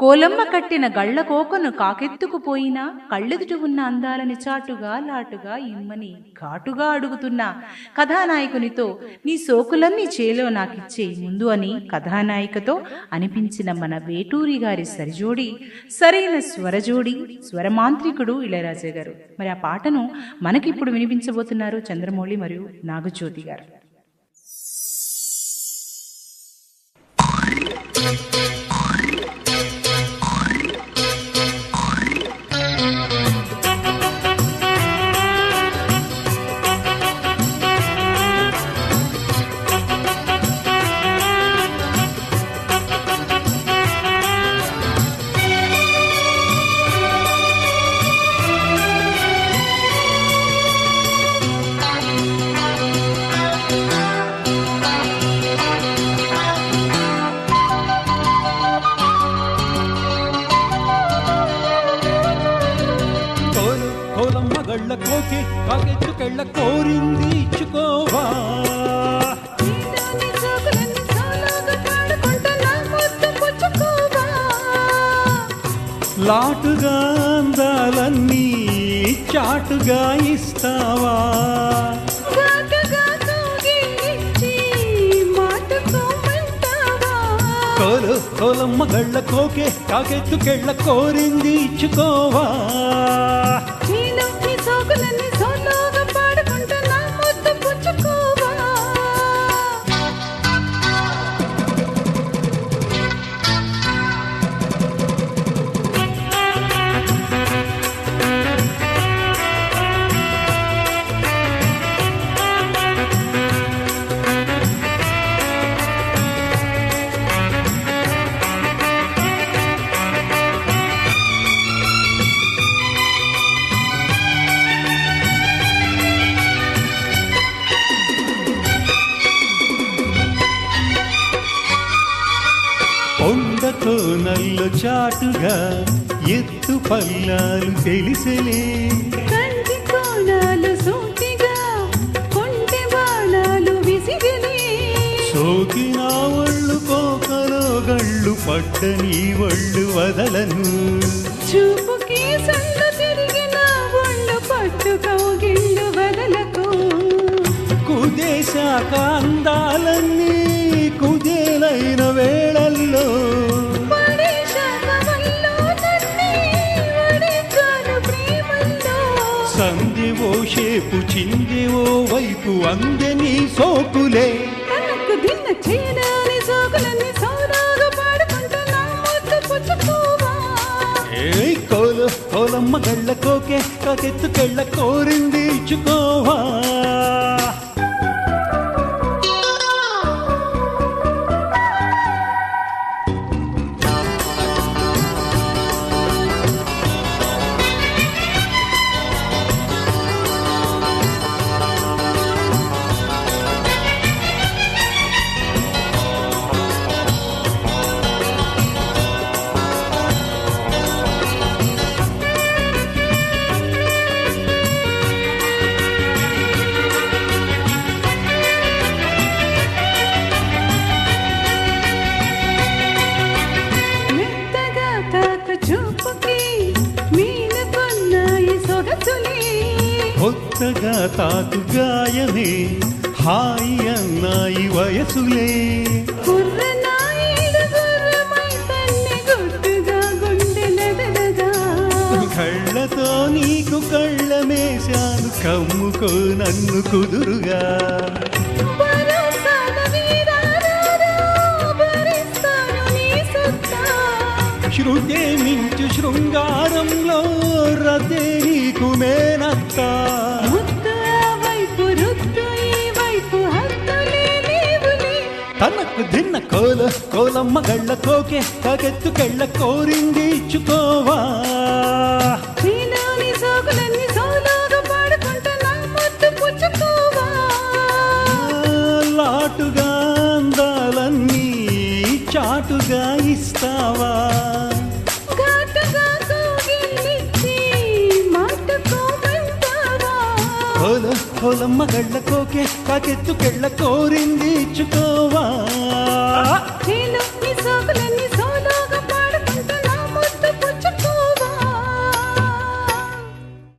కోలమ్మ కట్టిన గళ్ల కోకను కాకెత్తుకుపోయినా కళ్ళెదుట ఉన్న అందాలని చాటుగా లాటుగా ఇమ్మని ఘాటుగా అడుగుతున్న కథానాయకునితో నీ సోకులన్నీ చేలో నాకిచ్చే ముందు అని కథానాయికతో అనిపించిన మన వేటూరి గారి సరిజోడి, సరైన స్వరజోడి, స్వరమాంత్రికుడు ఇళయరాజా గారు. మరి ఆ పాటను మనకిప్పుడు వినిపించబోతున్నారు చంద్రమౌళి మరియు నాగజ్యోతి గారు. కోకే కాకెత్తుకెళ్ళ కోరింది ఇచ్చుకోవా, లాటుగా అందాలన్నీ చాటుగా ఇస్తావా, కోలమ్మ గళ్ళ కోకే కాకెత్తుకెళ్ళ కోరింది ఇచ్చుకోవా. కొండతో నల్లు చాటుగా ఎత్తు పల్లాలు తెలిసలే, కంటి కోణాలు సూటిగా కొంటె బాణాలు విసిగలే, సోకిన ఒళ్ళు కోకలో గళ్ళు పట్టని ఒళ్ళు వదలను, చూపుకి సందు తిరిగిన ఒళ్ళు పట్టుకో గిళ్ళు వదలకు, కుదేశాక అందాలన్నీ కుదేలైన వేళల్లో సంధ్యవో షేపు చిందేవో వైపు అందని సోకులే, తనకు దిన్న చేయడాని సోకులన్నీ సౌరాగా పాడుకుంటున్నా ముద్దు పుచ్చుకోవా. కోలమ్మ గళ్ళ కోకే కాకెత్తుకెళ్ళ కోరింది ఇచ్చుకోవా. కొత్తగా తాకు గాయమే హాయి అన్నాయి వయసులే, కళ్ళతో నీకు కళ్ళమేశాను కమ్ముకో నన్ను కుదురుగా, శృతే మించు శృంగారంలో రతే నీకు మేనత్త, తనకు దిన్న కోలమ్మ గళ్ళ కోకే కాకెత్తుకెళ్ళ కోరింది ఇచ్చుకోవా. లాటుగా అందాలన్నీ చాటుగా ఇస్తావా, కోలమ్మ గళ్ళ కోకే కాకెత్తుకెళ్ళ కోరింది ఇచ్చుకోవా.